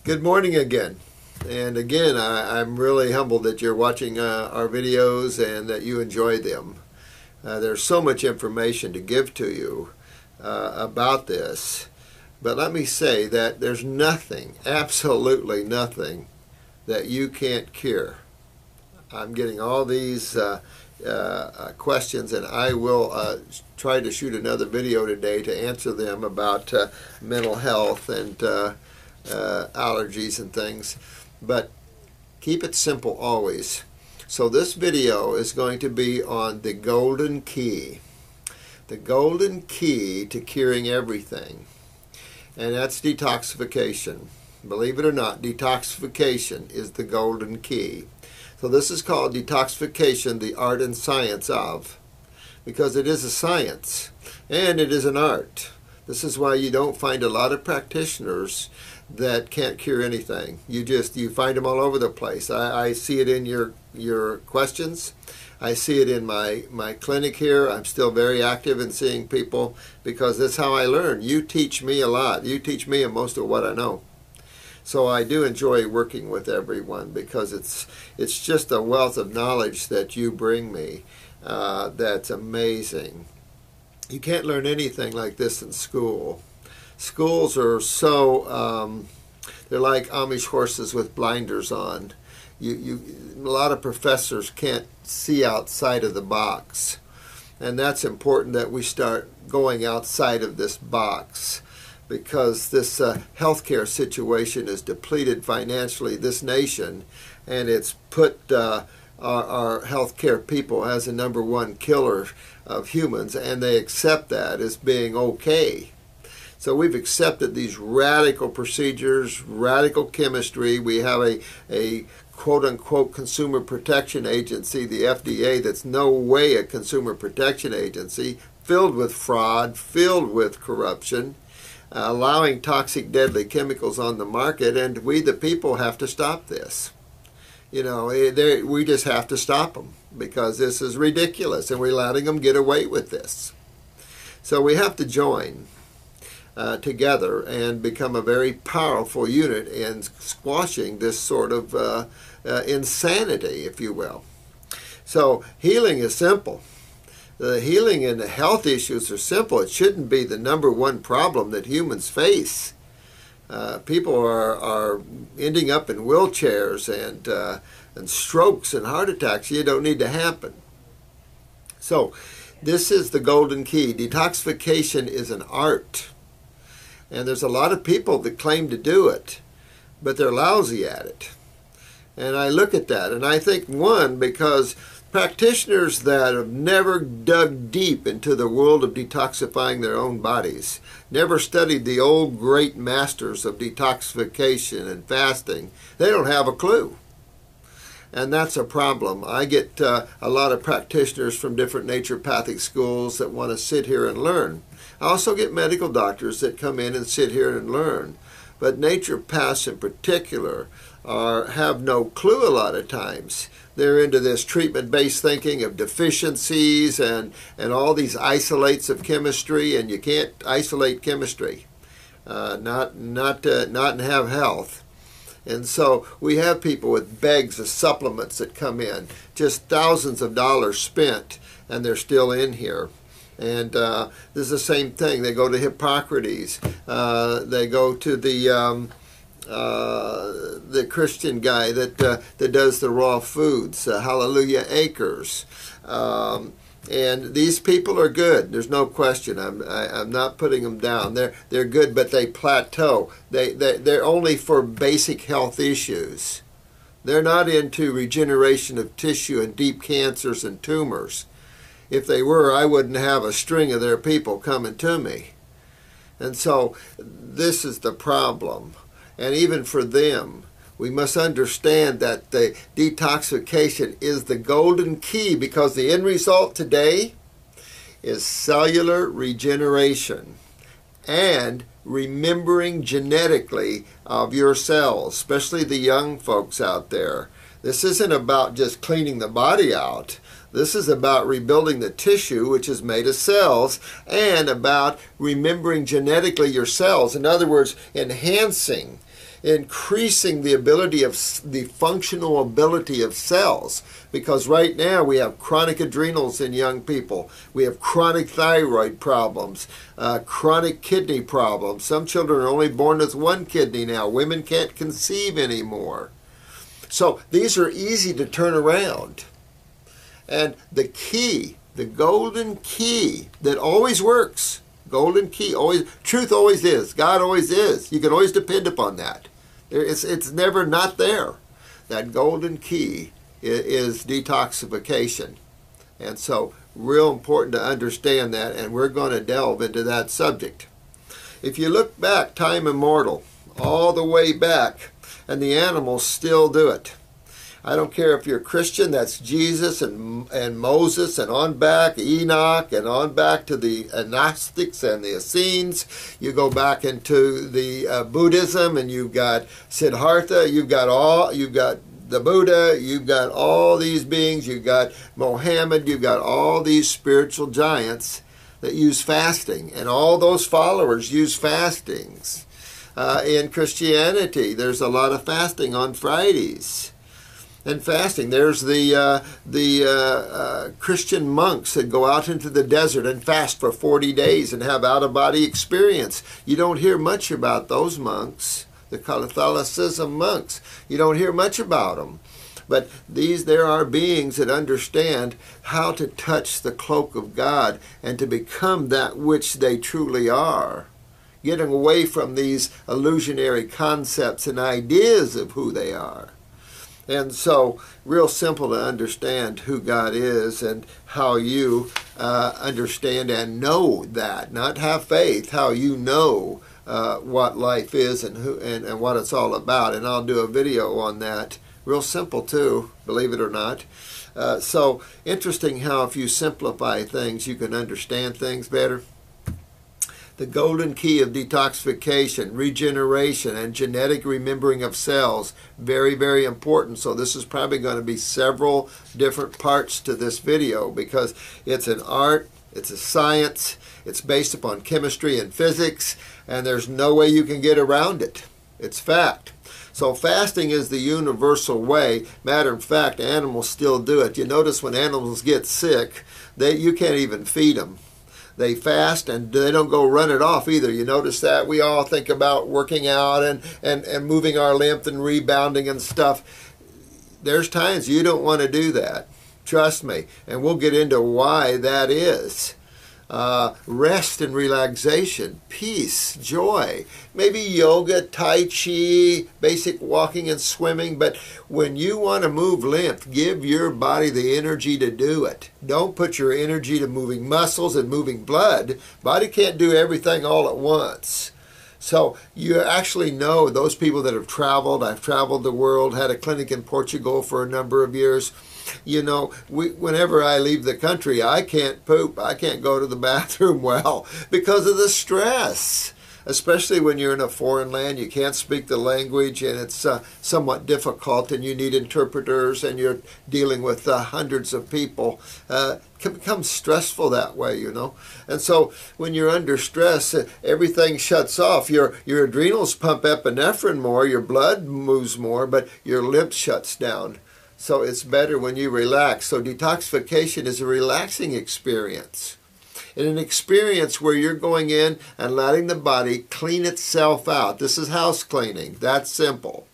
Good morning again. And again, I'm really humbled that you're watching our videos and that you enjoy them. There's so much information to give to you about this. But let me say that there's nothing, absolutely nothing, that you can't cure. I'm getting all these questions, and I will try to shoot another video today to answer them about mental health and allergies and things. But keep it simple always. So this video is going to be on the golden key. The golden key to curing everything. And that's detoxification. Believe it or not, detoxification is the golden key. So this is called detoxification, the art and science of, because it is a science and it is an art. This is why you don't find a lot of practitioners that can't cure anything. You find them all over the place. I see it in your questions. I see it in my clinic here. I'm still very active in seeing people because that's how I learn. You teach me a lot. You teach me most of what I know. So I do enjoy working with everyone because it's just a wealth of knowledge that you bring me that's amazing. You can't learn anything like this in school. Schools are so, they're like Amish horses with blinders on. A lot of professors can't see outside of the box. And that's important that we start going outside of this box, because this healthcare situation has depleted financially this nation, and it's put our healthcare people as the #1 killer of humans, and they accept that as being okay. So we've accepted these radical procedures, radical chemistry. We have a quote-unquote consumer protection agency, the FDA, that's no way a consumer protection agency, filled with fraud, filled with corruption, allowing toxic, deadly chemicals on the market, and we the people have to stop this. You know, we just have to stop them because this is ridiculous and we're letting them get away with this. So we have to join together and become a very powerful unit in squashing this sort of insanity, if you will. So healing is simple. The healing and the health issues are simple. It shouldn't be the #1 problem that humans face. People are ending up in wheelchairs and strokes and heart attacks. You don't need to happen. So this is the golden key. Detoxification is an art. And there's a lot of people that claim to do it, but they're lousy at it. And I look at that and I think, one, because practitioners that have never dug deep into the world of detoxifying their own bodies, never studied the old great masters of detoxification and fasting, they don't have a clue. And that's a problem. I get a lot of practitioners from different naturopathic schools that want to sit here and learn. I also get medical doctors that come in and sit here and learn. But naturopaths in particular have no clue a lot of times. They're into this treatment-based thinking of deficiencies and all these isolates of chemistry, and you can't isolate chemistry, not and have health. And so we have people with bags of supplements that come in, just thousands of dollars spent, and they're still in here. And this is the same thing. They go to Hippocrates. They go to the Christian guy that does the raw foods, Hallelujah Acres. And these people are good. There's no question. I'm not putting them down. They're good, but they plateau. They're only for basic health issues. They're not into regeneration of tissue and deep cancers and tumors. If they were, I wouldn't have a string of their people coming to me. And so this is the problem. And even for them, we must understand that the detoxification is the golden key, because the end result today is cellular regeneration and remembering genetically of your cells, especially the young folks out there. This isn't about just cleaning the body out. This is about rebuilding the tissue, which is made of cells, and about remembering genetically your cells. In other words, enhancing increasing the ability of the functional ability of cells. Because right now we have chronic adrenals in young people. We have chronic thyroid problems, chronic kidney problems. Some children are only born with one kidney now. Women can't conceive anymore. So these are easy to turn around. And the key, the golden key that always works, golden key, always, truth always is, God always is. You can always depend upon that. It's never not there. That golden key is detoxification. And so real important to understand that, and we're going to delve into that subject. If you look back, time immortal, all the way back, and the animals still do it. I don't care if you're a Christian, that's Jesus and Moses and on back, Enoch, and on back to the Gnostics and the Essenes. You go back into the Buddhism, and you've got Siddhartha, you've got the Buddha, you've got all these beings, you've got Mohammed, you've got all these spiritual giants that use fasting, and all those followers use fastings. In Christianity, there's a lot of fasting on Fridays. And fasting, there's the Christian monks that go out into the desert and fast for 40 days and have out-of-body experience. You don't hear much about those monks, the Catholicism monks. You don't hear much about them. But there are beings that understand how to touch the cloak of God and to become that which they truly are. Getting away from these illusionary concepts and ideas of who they are. And so, real simple to understand who God is and how you understand and know that. Not have faith, how you know what life is and what it's all about. And I'll do a video on that. Real simple too, believe it or not. So, interesting how if you simplify things, you can understand things better. The golden key of detoxification, regeneration, and genetic remembering of cells, very, very important. So this is probably going to be several different parts to this video because it's an art, it's a science, it's based upon chemistry and physics, and there's no way you can get around it. It's fact. So fasting is the universal way. Matter of fact, animals still do it. You notice when animals get sick, you can't even feed them. They fast and they don't go run it off either. You notice that? We all think about working out and moving our lymph and rebounding and stuff. There's times you don't want to do that. Trust me. And we'll get into why that is. Rest and relaxation, peace, joy, maybe yoga, tai chi, basic walking and swimming, but when you want to move lymph, give your body the energy to do it. Don't put your energy to moving muscles and moving blood. Body can't do everything all at once. So you actually know those people that have traveled. I've traveled the world, had a clinic in Portugal for a number of years. You know, whenever I leave the country, I can't poop. I can't go to the bathroom well because of the stress. Especially when you're in a foreign land, you can't speak the language and it's somewhat difficult and you need interpreters and you're dealing with hundreds of people. It can become stressful that way, you know. And so when you're under stress, everything shuts off. Your adrenals pump epinephrine more, your blood moves more, but your lymph shuts down. So it's better when you relax. So detoxification is a relaxing experience. And an experience where you're going in and letting the body clean itself out. This is house cleaning. That's simple.